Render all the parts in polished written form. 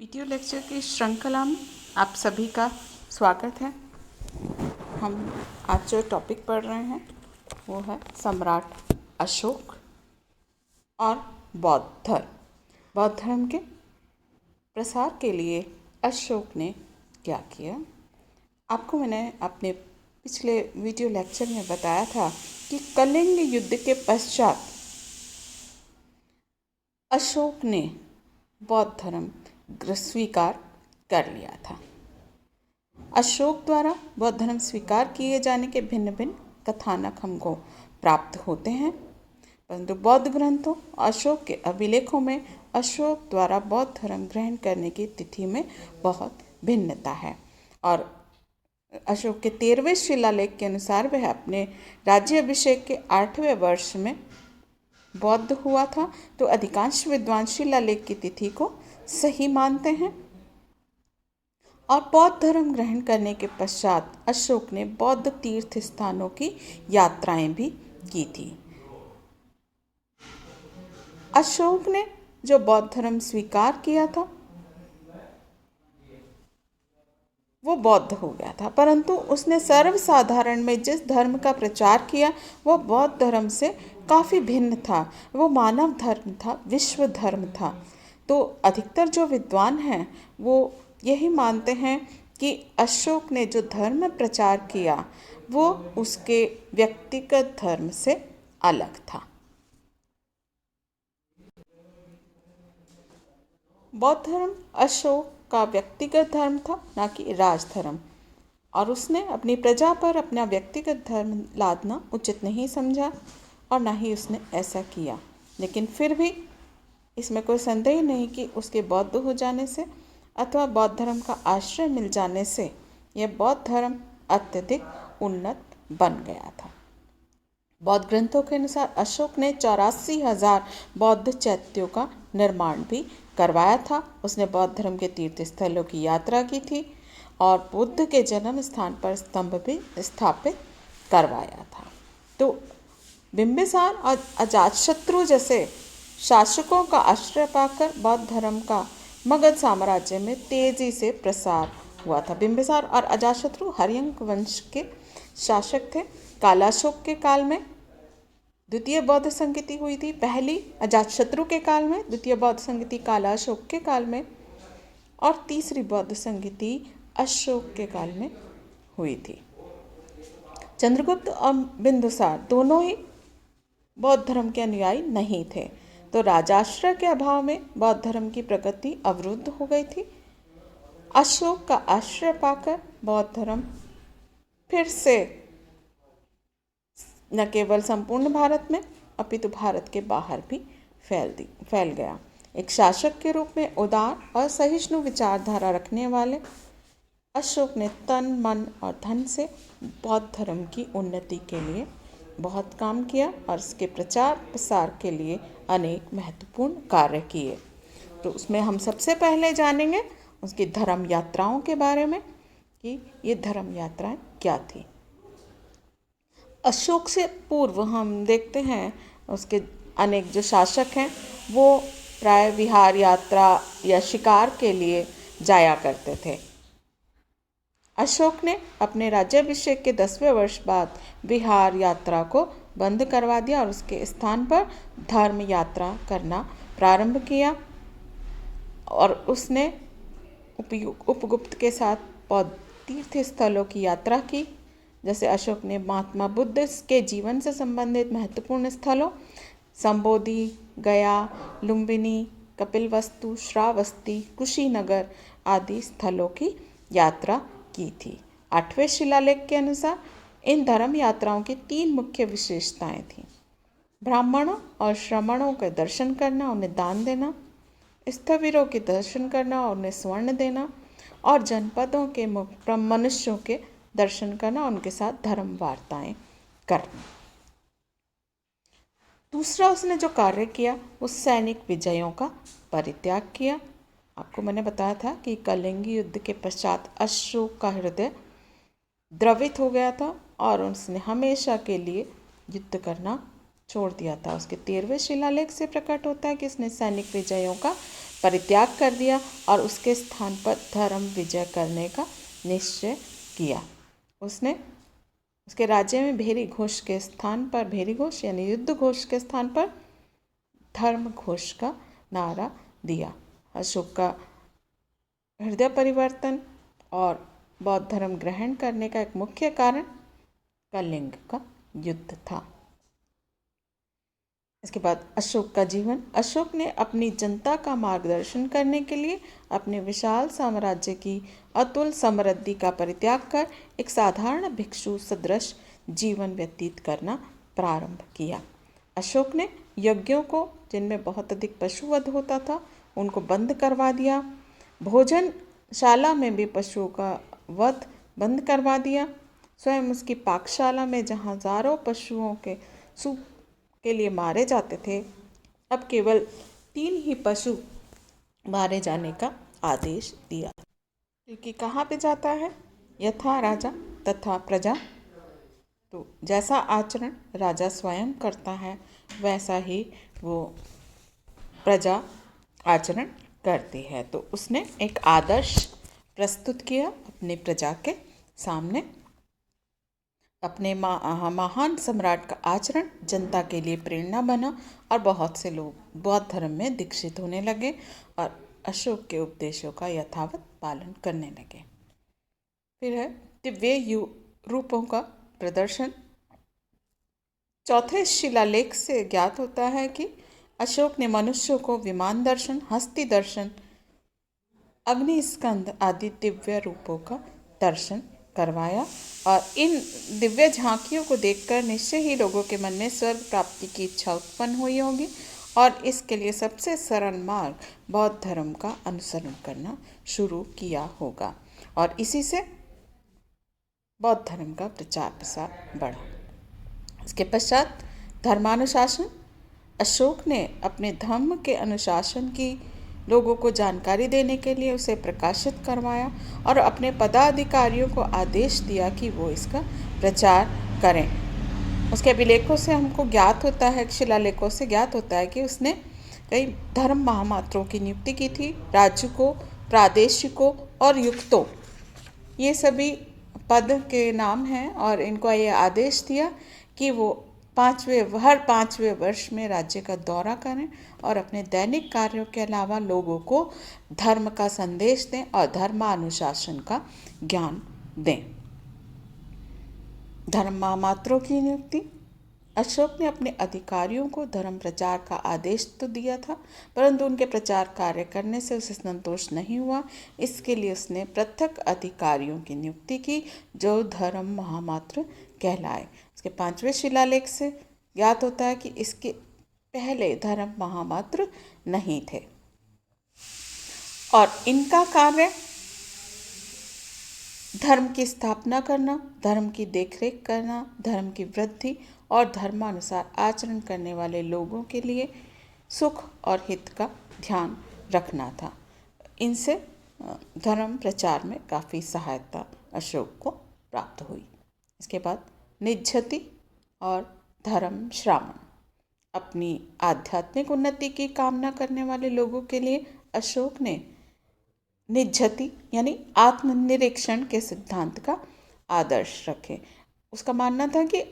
Video lecture की श्रृंखला में आप सभी का स्वागत है। हम आज जो टॉपिक पढ़ रहे हैं वो है सम्राट अशोक और बौद्ध धर्म। बौद्ध धर्म के प्रसार के लिए अशोक ने क्या किया, आपको मैंने अपने पिछले वीडियो लेक्चर में बताया था कि कलिंग युद्ध के पश्चात अशोक ने बौद्ध धर्म स्वीकार कर लिया था। अशोक द्वारा बौद्ध धर्म स्वीकार किए जाने के भिन्न भिन्न कथानक हमको प्राप्त होते हैं, परंतु बौद्ध ग्रंथों अशोक के अभिलेखों में अशोक द्वारा बौद्ध धर्म ग्रहण करने की तिथि में बहुत भिन्नता है। और अशोक के 13वें शिलालेख के अनुसार वह अपने राज्याभिषेक के 8वें वर्ष में बौद्ध हुआ था, तो अधिकांश विद्वान शिलालेख की तिथि को सही मानते हैं। और बौद्ध धर्म ग्रहण करने के पश्चात अशोक ने बौद्ध तीर्थ स्थानों की यात्राएं भी की थी। अशोक ने जो बौद्ध धर्म स्वीकार किया था वो बौद्ध हो गया था, परंतु उसने सर्वसाधारण में जिस धर्म का प्रचार किया वह बौद्ध धर्म से काफ़ी भिन्न था। वो मानव धर्म था, विश्व धर्म था। तो अधिकतर जो विद्वान हैं वो यही मानते हैं कि अशोक ने जो धर्म प्रचार किया वो उसके व्यक्तिगत धर्म से अलग था। बौद्ध धर्म अशोक का व्यक्तिगत धर्म था, ना कि राजधर्म, और उसने अपनी प्रजा पर अपना व्यक्तिगत धर्म लादना उचित नहीं समझा और ना ही उसने ऐसा किया। लेकिन फिर भी इसमें कोई संदेह नहीं कि उसके बौद्ध हो जाने से अथवा बौद्ध धर्म का आश्रय मिल जाने से यह बौद्ध धर्म अत्यधिक उन्नत बन गया था। बौद्ध ग्रंथों के अनुसार अशोक ने 84,000 बौद्ध चैत्यों का निर्माण भी करवाया था। उसने बौद्ध धर्म के तीर्थ स्थलों की यात्रा की थी और बुद्ध के जन्म स्थान पर स्तंभ भी स्थापित करवाया था। तो बिंबिसार और अजातशत्रु जैसे शासकों का आश्रय पाकर बौद्ध धर्म का मगध साम्राज्य में तेजी से प्रसार हुआ था। बिंबिसार और अजातशत्रु हर्यंक वंश के शासक थे। कालाशोक के काल में द्वितीय बौद्ध संगति हुई थी, पहली अजातशत्रु के काल में, द्वितीय बौद्ध संगति कालाशोक के काल में और तीसरी बौद्ध संगति अशोक के काल में हुई थी। चंद्रगुप्त और बिंदुसार दोनों ही बौद्ध धर्म के अनुयायी नहीं थे, तो राजाश्रय के अभाव में बौद्ध धर्म की प्रगति अवरुद्ध हो गई थी। अशोक का आश्रय पाकर बौद्ध धर्म फिर से न केवल संपूर्ण भारत में अपितु भारत के बाहर भी फैल गया। एक शासक के रूप में उदार और सहिष्णु विचारधारा रखने वाले अशोक ने तन मन और धन से बौद्ध धर्म की उन्नति के लिए बहुत काम किया और इसके प्रचार प्रसार के लिए अनेक महत्वपूर्ण कार्य किए। तो उसमें हम सबसे पहले जानेंगे उसकी धर्म यात्राओं के बारे में कि ये धर्म यात्राएं क्या थी। अशोक से पूर्व हम देखते हैं उसके अनेक जो शासक हैं वो प्राय विहार यात्रा या शिकार के लिए जाया करते थे। अशोक ने अपने राज्याभिषेक के 10वें वर्ष बाद विहार यात्रा को बंद करवा दिया और उसके स्थान पर धर्म यात्रा करना प्रारंभ किया और उसने उपगुप्त के साथ बौद्ध तीर्थ स्थलों की यात्रा की। जैसे अशोक ने महात्मा बुद्ध के जीवन से संबंधित महत्वपूर्ण स्थलों संबोधि, गया, लुम्बिनी, कपिलवस्तु, श्रावस्ती, कुशीनगर आदि स्थलों की यात्रा की थी। 8वें शिलालेख के अनुसार इन धर्म यात्राओं की 3 मुख्य विशेषताएं थीं। ब्राह्मणों और श्रमणों के दर्शन करना, उन्हें दान देना, स्थविरों के दर्शन करना और उन्हें स्वर्ण देना, और जनपदों के मनुष्यों के दर्शन करना, उनके साथ धर्म वार्ताएं करना। दूसरा उसने जो कार्य किया वो सैनिक विजयों का परित्याग किया। आपको मैंने बताया था कि कलिंग युद्ध के पश्चात अशोक का हृदय द्रवित हो गया था और उसने हमेशा के लिए युद्ध करना छोड़ दिया था। उसके 13वें शिलालेख से प्रकट होता है कि उसने सैनिक विजयों का परित्याग कर दिया और उसके स्थान पर धर्म विजय करने का निश्चय किया। उसने उसके राज्य में भेरी घोष के स्थान पर, भेरी घोष यानी युद्ध घोष के स्थान पर धर्म घोष का नारा दिया। अशोक का हृदय परिवर्तन और बौद्ध धर्म ग्रहण करने का एक मुख्य कारण कलिंग का युद्ध था। इसके बाद अशोक का जीवन। अशोक ने अपनी जनता का मार्गदर्शन करने के लिए अपने विशाल साम्राज्य की अतुल समृद्धि का परित्याग कर एक साधारण भिक्षु सदृश जीवन व्यतीत करना प्रारंभ किया। अशोक ने यज्ञों को, जिनमें बहुत अधिक पशुवध होता था, उनको बंद करवा दिया। भोजनशाला में भी पशुओं का वध बंद करवा दिया। स्वयं उसकी पाकशाला में जहाँ हजारों पशुओं के सूप के लिए मारे जाते थे, अब केवल 3 ही पशु मारे जाने का आदेश दिया। क्योंकि कहाँ पे जाता है? यथा राजा तथा प्रजा। तो जैसा आचरण राजा स्वयं करता है वैसा ही वो प्रजा आचरण करती है। तो उसने एक आदर्श प्रस्तुत किया अपने प्रजा के सामने। अपने महान सम्राट का आचरण जनता के लिए प्रेरणा बना और बहुत से लोग बौद्ध धर्म में दीक्षित होने लगे और अशोक के उपदेशों का यथावत पालन करने लगे। फिर है दिव्य रूपों का प्रदर्शन। चौथे शिलालेख से ज्ञात होता है कि अशोक ने मनुष्यों को विमान दर्शन, हस्ती दर्शन, अग्निस्कंद आदि दिव्य रूपों का दर्शन करवाया और इन दिव्य झांकियों को देखकर निश्चय ही लोगों के मन में स्वर्ग प्राप्ति की इच्छा उत्पन्न हुई होगी और इसके लिए सबसे सरल मार्ग बौद्ध धर्म का अनुसरण करना शुरू किया होगा और इसी से बौद्ध धर्म का प्रचार प्रसार बढ़ा। इसके पश्चात धर्मानुशासन। अशोक ने अपने धर्म के अनुशासन की लोगों को जानकारी देने के लिए उसे प्रकाशित करवाया और अपने पदाधिकारियों को आदेश दिया कि वो इसका प्रचार करें। उसके अभिलेखों से हमको ज्ञात होता है, शिलालेखों से ज्ञात होता है कि उसने कई धर्म महामात्रों की नियुक्ति की थी। राजकों, प्रादेशिकों और युक्तों, ये सभी पद के नाम हैं और इनको ये आदेश दिया कि वो हर पाँचवें वर्ष में राज्य का दौरा करें और अपने दैनिक कार्यों के अलावा लोगों को धर्म का संदेश दें और धर्मानुशासन का ज्ञान दें। धर्म महामात्रों की नियुक्ति। अशोक ने अपने अधिकारियों को धर्म प्रचार का आदेश तो दिया था, परंतु उनके प्रचार कार्य करने से उसे संतोष नहीं हुआ। इसके लिए उसने पृथक अधिकारियों की नियुक्ति की जो धर्म महामात्र कहलाए। इसके 5वें शिलालेख से ज्ञात होता है कि इसके पहले धर्म महामात्र नहीं थे और इनका कार्य धर्म की स्थापना करना, धर्म की देखरेख करना, धर्म की वृद्धि और धर्मानुसार आचरण करने वाले लोगों के लिए सुख और हित का ध्यान रखना था। इनसे धर्म प्रचार में काफ़ी सहायता अशोक को प्राप्त हुई। इसके बाद निज्जति और धर्म श्रावण। अपनी आध्यात्मिक उन्नति की कामना करने वाले लोगों के लिए अशोक ने निज्जति यानी आत्मनिरीक्षण के सिद्धांत का आदर्श रखे। उसका मानना था कि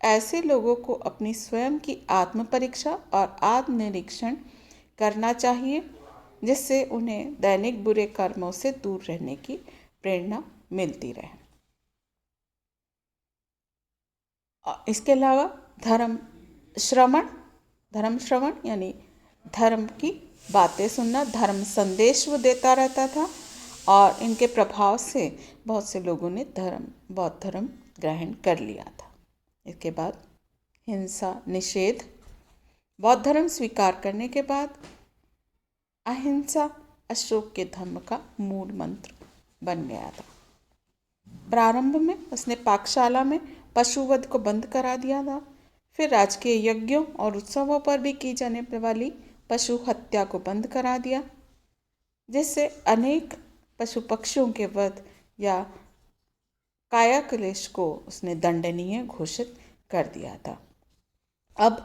ऐसे लोगों को अपनी स्वयं की आत्म परीक्षा और आत्मनिरीक्षण करना चाहिए जिससे उन्हें दैनिक बुरे कर्मों से दूर रहने की प्रेरणा मिलती रहे। इसके अलावा धर्म श्रवण यानी धर्म की बातें सुनना, धर्म संदेश वो देता रहता था और इनके प्रभाव से बहुत से लोगों ने बौद्ध धर्म ग्रहण कर लिया था। इसके बाद हिंसा निषेध। बौद्ध धर्म स्वीकार करने के बाद अहिंसा अशोक के धर्म का मूल मंत्र बन गया था। प्रारंभ में उसने पाकशाला में पशुवध को बंद करा दिया था। फिर राजकीय यज्ञों और उत्सवों पर भी की जाने वाली पशु हत्या को बंद करा दिया, जिससे अनेक पशु पक्षियों के वध या कायाक्लेश को उसने दंडनीय घोषित कर दिया था। अब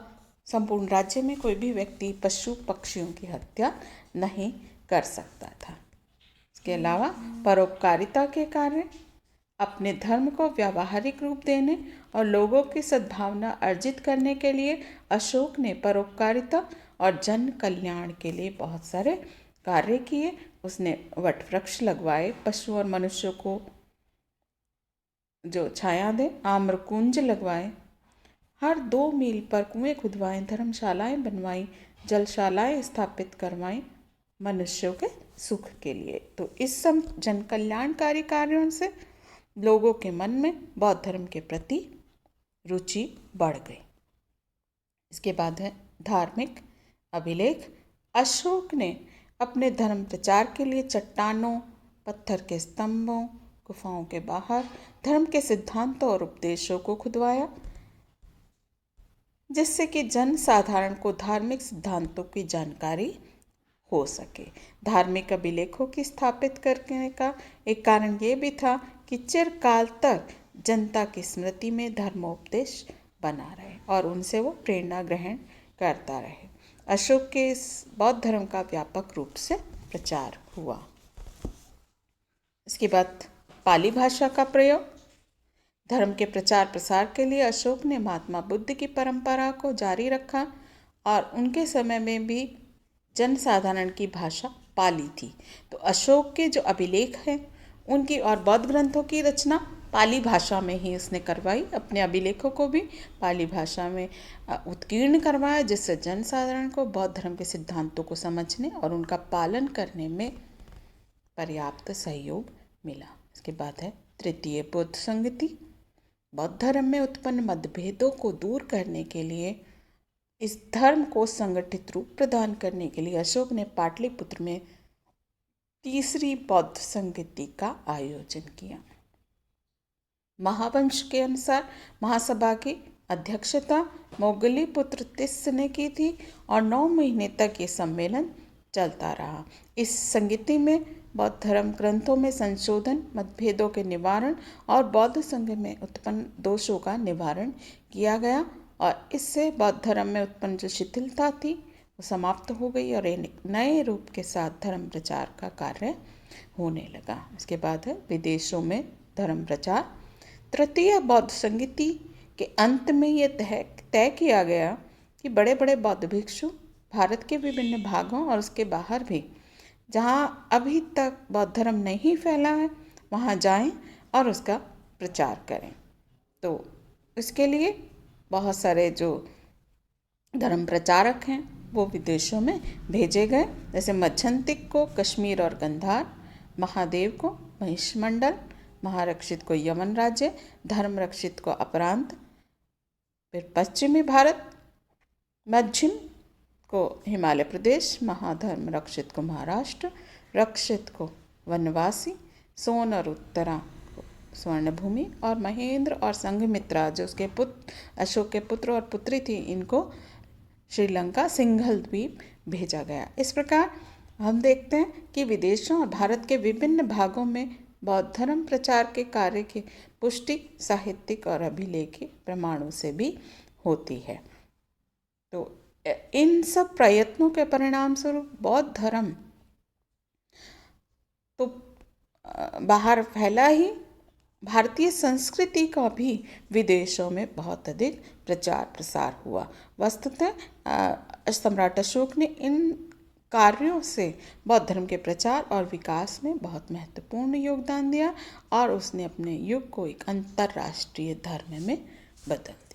संपूर्ण राज्य में कोई भी व्यक्ति पशु पक्षियों की हत्या नहीं कर सकता था। इसके अलावा परोपकारिता के कार्य, अपने धर्म को व्यावहारिक रूप देने और लोगों की सद्भावना अर्जित करने के लिए अशोक ने परोपकारिता और जन कल्याण के लिए बहुत सारे कार्य किए। उसने वट वृक्ष लगवाए, पशु और मनुष्यों को जो छाया दे, आम्रकुंज लगवाए, हर 2 मील पर कुएं खुदवाएं, धर्मशालाएं बनवाई, जलशालाएं स्थापित करवाई मनुष्यों के सुख के लिए। तो इस सब जन कल्याणकारी कार्यों से लोगों के मन में बौद्ध धर्म के प्रति रुचि बढ़ गई। इसके बाद है धार्मिक अभिलेख। अशोक ने अपने धर्म प्रचार के लिए चट्टानों, पत्थर के स्तंभों, गुफाओं के बाहर धर्म के सिद्धांतों और उपदेशों को खुदवाया, जिससे कि जन साधारण को धार्मिक सिद्धांतों की जानकारी हो सके। धार्मिक अभिलेखों की स्थापित करने का एक कारण ये भी था कि चिरकाल तक जनता की स्मृति में धर्मोपदेश बना रहे और उनसे वो प्रेरणा ग्रहण करता रहे। अशोक के इस बौद्ध धर्म का व्यापक रूप से प्रचार हुआ। इसके बाद पाली भाषा का प्रयोग। धर्म के प्रचार प्रसार के लिए अशोक ने महात्मा बुद्ध की परंपरा को जारी रखा और उनके समय में भी जनसाधारण की भाषा पाली थी। तो अशोक के जो अभिलेख हैं उनकी और बौद्ध ग्रंथों की रचना पाली भाषा में ही उसने करवाई। अपने अभिलेखों को भी पाली भाषा में उत्कीर्ण करवाया, जिससे जनसाधारण को बौद्ध धर्म के सिद्धांतों को समझने और उनका पालन करने में पर्याप्त सहयोग मिला। इसके बाद है तृतीय बौद्ध संगति। बौद्ध धर्म में उत्पन्न मतभेदों को दूर करने के लिए, इस धर्म को संगठित रूप प्रदान करने के लिए अशोक ने पाटलिपुत्र में तीसरी बौद्ध संगति का आयोजन किया। महावंश के अनुसार महासभा की अध्यक्षता मोगलीपुत्र तिस्स ने की थी और 9 महीने तक ये सम्मेलन चलता रहा। इस संगति में बौद्ध धर्म ग्रंथों में संशोधन, मतभेदों के निवारण और बौद्ध संघ में उत्पन्न दोषों का निवारण किया गया और इससे बौद्ध धर्म में उत्पन्न जो शिथिलता थी वो समाप्त हो गई और एक नए रूप के साथ धर्म प्रचार का कार्य होने लगा। इसके बाद है विदेशों में धर्म प्रचार। तृतीय बौद्ध संगति के अंत में ये तय किया गया कि बड़े बड़े बौद्ध भिक्षु भारत के विभिन्न भागों और उसके बाहर भी, जहाँ अभी तक बौद्ध धर्म नहीं फैला है, वहाँ जाएं और उसका प्रचार करें। तो इसके लिए बहुत सारे जो धर्म प्रचारक हैं वो विदेशों में भेजे गए, जैसे मच्छन्तिक को कश्मीर और गंधार, महादेव को महिषमंडल, महारक्षित को यमन राज्य, धर्मरक्षित को अपरांत, फिर पश्चिमी भारत, मध्यम को हिमालय प्रदेश, महाधर्म रक्षित को महाराष्ट्र, रक्षित को वनवासी, सोन और उत्तरा को स्वर्णभूमि और महेंद्र और संघमित्रा जो उसके पुत्र अशोक के पुत्र और पुत्री थी, इनको श्रीलंका सिंघल द्वीप भेजा गया। इस प्रकार हम देखते हैं कि विदेशों और भारत के विभिन्न भागों में बौद्ध धर्म प्रचार के कार्य की पुष्टि साहित्यिक और अभिलेखी प्रमाणों से भी होती है। तो इन सब प्रयत्नों के परिणाम स्वरूप बौद्ध धर्म तो बाहर फैला ही, भारतीय संस्कृति का भी विदेशों में बहुत अधिक प्रचार प्रसार हुआ। वस्तुतः सम्राट अशोक ने इन कार्यों से बौद्ध धर्म के प्रचार और विकास में बहुत महत्वपूर्ण योगदान दिया और उसने अपने युग को एक अंतर्राष्ट्रीय धर्म में बदल दिया।